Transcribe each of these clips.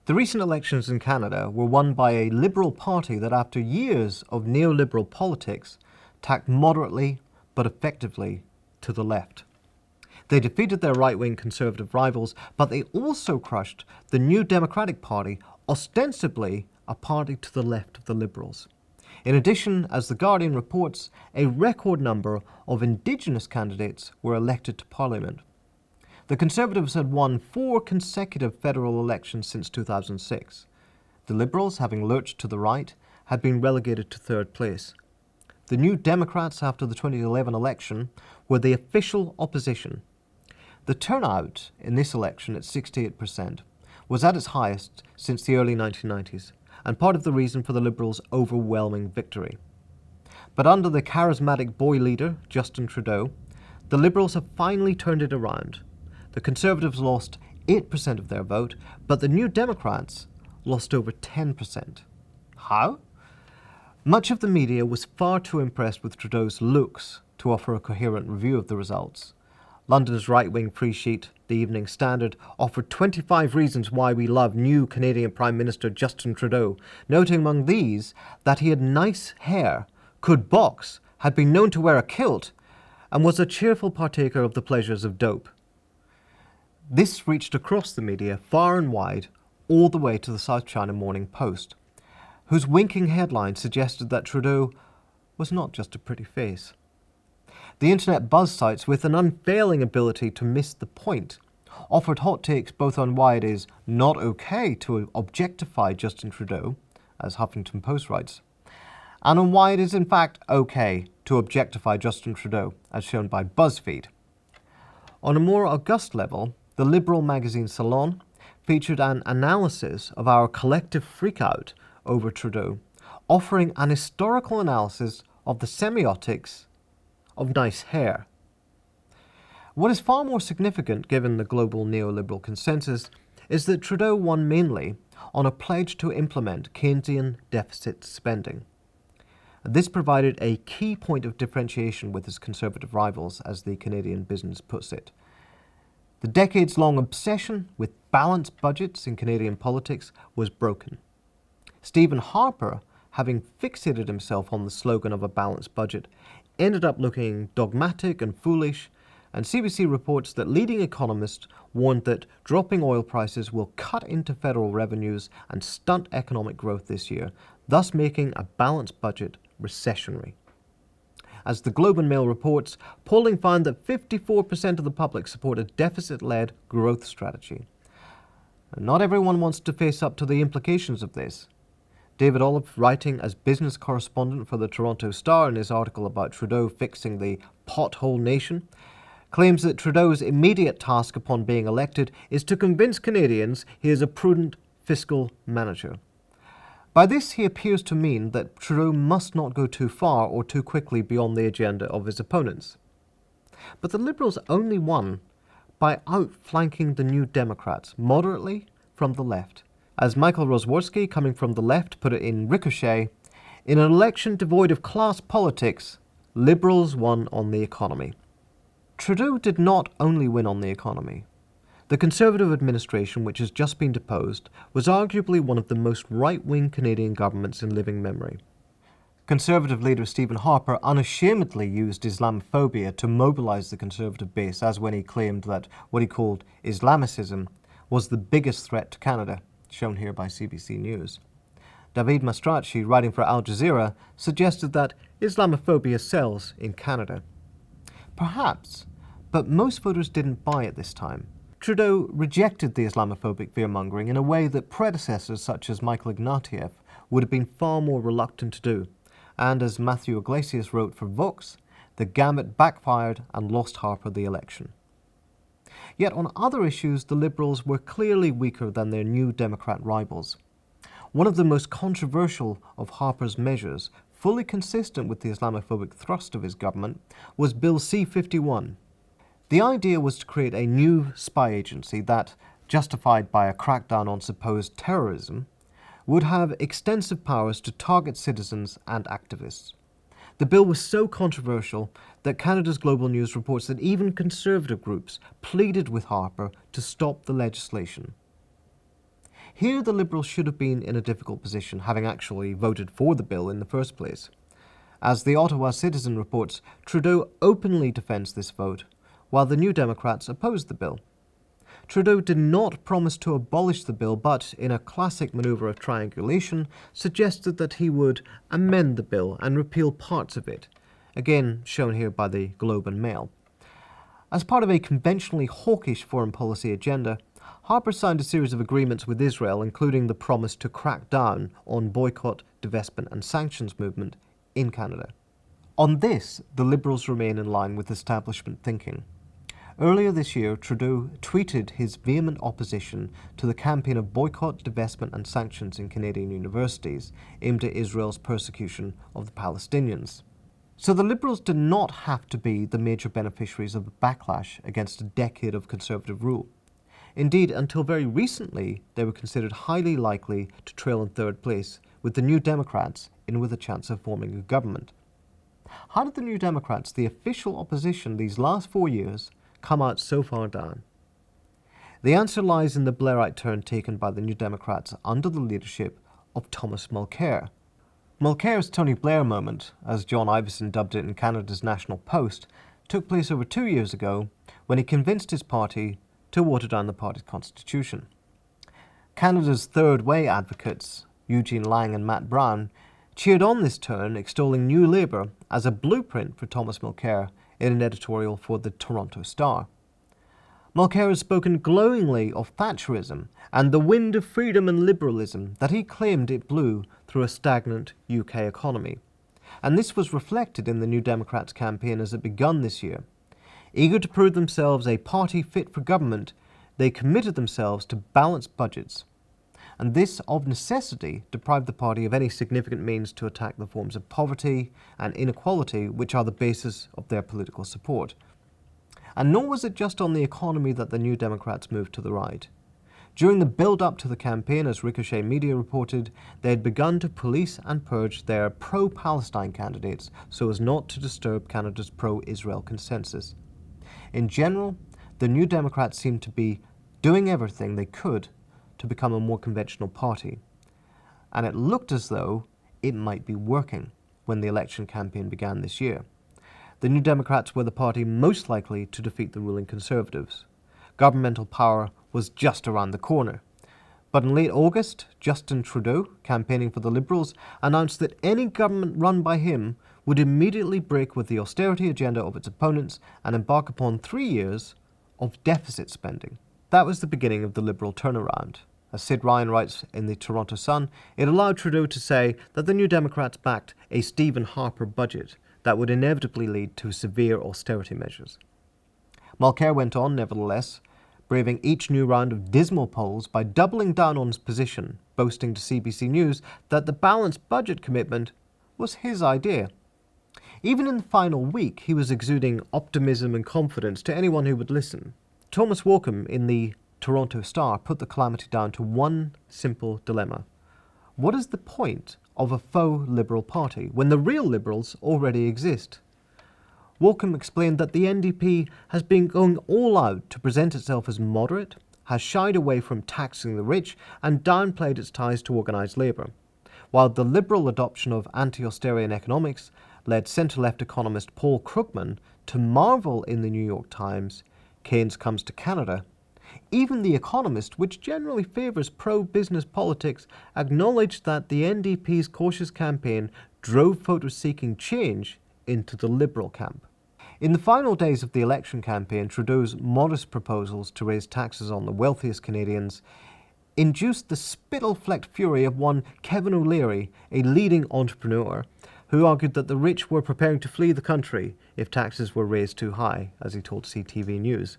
The recent elections in Canada were won by a Liberal Party that, after years of neoliberal politics, tacked moderately but effectively to the left. They defeated their right-wing Conservative rivals, but they also crushed the New Democratic Party, ostensibly a party to the left of the Liberals. In addition, as The Guardian reports, a record number of Indigenous candidates were elected to Parliament. The Conservatives had won 4 consecutive federal elections since 2006. The Liberals, having lurched to the right, had been relegated to 3rd place. The New Democrats, after the 2011 election, were the official opposition. The turnout in this election, at 68%, was at its highest since the early 1990s, and part of the reason for the Liberals' overwhelming victory. But under the charismatic boy leader, Justin Trudeau, the Liberals have finally turned it around. The Conservatives lost 8% of their vote, but the New Democrats lost over 10%. How? Much of the media was far too impressed with Trudeau's looks to offer a coherent review of the results. London's right-wing free sheet, The Evening Standard, offered 25 reasons why we love new Canadian Prime Minister Justin Trudeau, noting among these that he had nice hair, could box, had been known to wear a kilt, and was a cheerful partaker of the pleasures of dope. This reached across the media far and wide, all the way to the South China Morning Post, whose winking headline suggested that Trudeau was not just a pretty face. The internet buzz sites, with an unfailing ability to miss the point, offered hot takes both on why it is not okay to objectify Justin Trudeau, as Huffington Post writes, and on why it is in fact okay to objectify Justin Trudeau, as shown by BuzzFeed. On a more august level, the liberal magazine Salon featured an analysis of our collective freakout over Trudeau, offering an historical analysis of the semiotics of nice hair. What is far more significant, given the global neoliberal consensus, is that Trudeau won mainly on a pledge to implement Keynesian deficit spending. This provided a key point of differentiation with his Conservative rivals, as the Canadian Business puts it. The decades-long obsession with balanced budgets in Canadian politics was broken. Stephen Harper, having fixated himself on the slogan of a balanced budget, ended up looking dogmatic and foolish, and CBC reports that leading economists warned that dropping oil prices will cut into federal revenues and stunt economic growth this year, thus making a balanced budget recessionary. As the Globe and Mail reports, polling found that 54% of the public support a deficit-led growth strategy. And not everyone wants to face up to the implications of this. David Olive, writing as business correspondent for the Toronto Star in his article about Trudeau fixing the pothole nation, claims that Trudeau's immediate task upon being elected is to convince Canadians he is a prudent fiscal manager. By this, he appears to mean that Trudeau must not go too far or too quickly beyond the agenda of his opponents. But the Liberals only won by outflanking the New Democrats moderately from the left. As Michael Rozworski, coming from the left, put it in Ricochet, in an election devoid of class politics, Liberals won on the economy. Trudeau did not only win on the economy. The Conservative administration, which has just been deposed, was arguably one of the most right-wing Canadian governments in living memory. Conservative leader Stephen Harper unashamedly used Islamophobia to mobilise the Conservative base, as when he claimed that what he called Islamicism was the biggest threat to Canada, shown here by CBC News. David Mastracci, writing for Al Jazeera, suggested that Islamophobia sells in Canada. Perhaps, but most voters didn't buy it this time. Trudeau rejected the Islamophobic fear-mongering in a way that predecessors such as Michael Ignatieff would have been far more reluctant to do, and as Matthew Iglesias wrote for Vox, the gambit backfired and lost Harper the election. Yet on other issues, the Liberals were clearly weaker than their New Democrat rivals. One of the most controversial of Harper's measures, fully consistent with the Islamophobic thrust of his government, was Bill C-51. The idea was to create a new spy agency that, justified by a crackdown on supposed terrorism, would have extensive powers to target citizens and activists. The bill was so controversial that Canada's Global News reports that even conservative groups pleaded with Harper to stop the legislation. Here the Liberals should have been in a difficult position, having actually voted for the bill in the first place. As the Ottawa Citizen reports, Trudeau openly defends this vote, while the New Democrats opposed the bill. Trudeau did not promise to abolish the bill, but, in a classic manoeuvre of triangulation, suggested that he would amend the bill and repeal parts of it, again shown here by the Globe and Mail. As part of a conventionally hawkish foreign policy agenda, Harper signed a series of agreements with Israel, including the promise to crack down on boycott, divestment and sanctions movement in Canada. On this, the Liberals remain in line with establishment thinking. Earlier this year, Trudeau tweeted his vehement opposition to the campaign of boycott, divestment and sanctions in Canadian universities aimed at Israel's persecution of the Palestinians. So the Liberals did not have to be the major beneficiaries of the backlash against a decade of Conservative rule. Indeed, until very recently, they were considered highly likely to trail in third place, with the New Democrats in with a chance of forming a government. How did the New Democrats, the official opposition these last 4 years, come out so far down? The answer lies in the Blairite turn taken by the New Democrats under the leadership of Thomas Mulcair. Mulcair's Tony Blair moment, as John Ivison dubbed it in Canada's National Post, took place over 2 years ago when he convinced his party to water down the party's constitution. Canada's Third Way advocates, Eugene Lang and Matt Brown, cheered on this turn, extolling New Labour as a blueprint for Thomas Mulcair in an editorial for the Toronto Star. Mulcair has spoken glowingly of Thatcherism and the wind of freedom and liberalism that he claimed it blew through a stagnant UK economy. And this was reflected in the New Democrats' campaign as it begun this year. Eager to prove themselves a party fit for government, they committed themselves to balanced budgets. And this, of necessity, deprived the party of any significant means to attack the forms of poverty and inequality which are the basis of their political support. And nor was it just on the economy that the New Democrats moved to the right. During the build-up to the campaign, as Ricochet Media reported, they had begun to police and purge their pro-Palestine candidates so as not to disturb Canada's pro-Israel consensus. In general, the New Democrats seemed to be doing everything they could to become a more conventional party. And it looked as though it might be working when the election campaign began this year. The New Democrats were the party most likely to defeat the ruling Conservatives. Governmental power was just around the corner. But in late August, Justin Trudeau, campaigning for the Liberals, announced that any government run by him would immediately break with the austerity agenda of its opponents and embark upon 3 years of deficit spending. That was the beginning of the Liberal turnaround. As Sid Ryan writes in the Toronto Sun, it allowed Trudeau to say that the New Democrats backed a Stephen Harper budget that would inevitably lead to severe austerity measures. Mulcair went on, nevertheless, braving each new round of dismal polls by doubling down on his position, boasting to CBC News that the balanced budget commitment was his idea. Even in the final week, he was exuding optimism and confidence to anyone who would listen. Thomas Walkom in the Toronto Star put the calamity down to one simple dilemma. What is the point of a faux Liberal party when the real Liberals already exist? Walkom explained that the NDP has been going all out to present itself as moderate, has shied away from taxing the rich and downplayed its ties to organised labour, while the Liberal adoption of anti-Austerian economics led centre-left economist Paul Krugman to marvel in the New York Times, Keynes comes to Canada. Even The Economist, which generally favours pro-business politics, acknowledged that the NDP's cautious campaign drove voters seeking change into the Liberal camp. In the final days of the election campaign, Trudeau's modest proposals to raise taxes on the wealthiest Canadians induced the spittle-flecked fury of one Kevin O'Leary, a leading entrepreneur, who argued that the rich were preparing to flee the country if taxes were raised too high, as he told CTV News.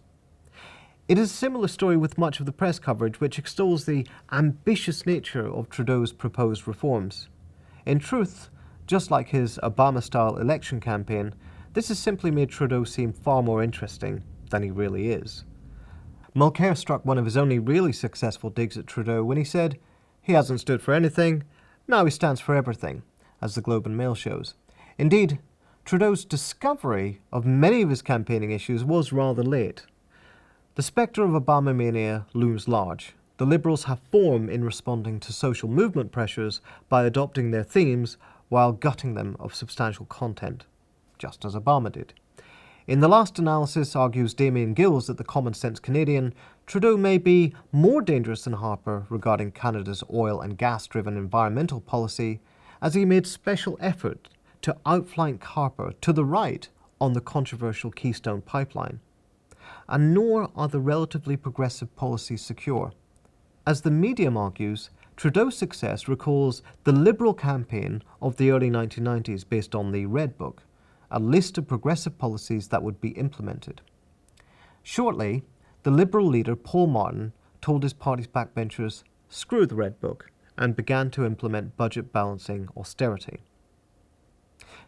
It is a similar story with much of the press coverage which extols the ambitious nature of Trudeau's proposed reforms. In truth, just like his Obama-style election campaign, this has simply made Trudeau seem far more interesting than he really is. Mulcair struck one of his only really successful digs at Trudeau when he said, "He hasn't stood for anything, now he stands for everything," as the Globe and Mail shows. Indeed, Trudeau's discovery of many of his campaigning issues was rather late. The spectre of Obama mania looms large. The Liberals have form in responding to social movement pressures by adopting their themes while gutting them of substantial content, just as Obama did. In the last analysis, argues Damien Gills at the Common Sense Canadian, Trudeau may be more dangerous than Harper regarding Canada's oil and gas-driven environmental policy, as he made special effort to outflank Harper to the right on the controversial Keystone Pipeline. And nor are the relatively progressive policies secure. As the Medium argues, Trudeau's success recalls the Liberal campaign of the early 1990s based on the Red Book, a list of progressive policies that would be implemented. Shortly, the Liberal leader Paul Martin told his party's backbenchers, "Screw the Red Book," and began to implement budget balancing austerity.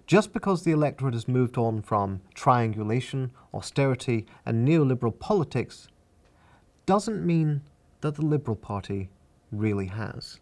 Just because the electorate has moved on from triangulation, austerity, and neoliberal politics doesn't mean that the Liberal Party really has.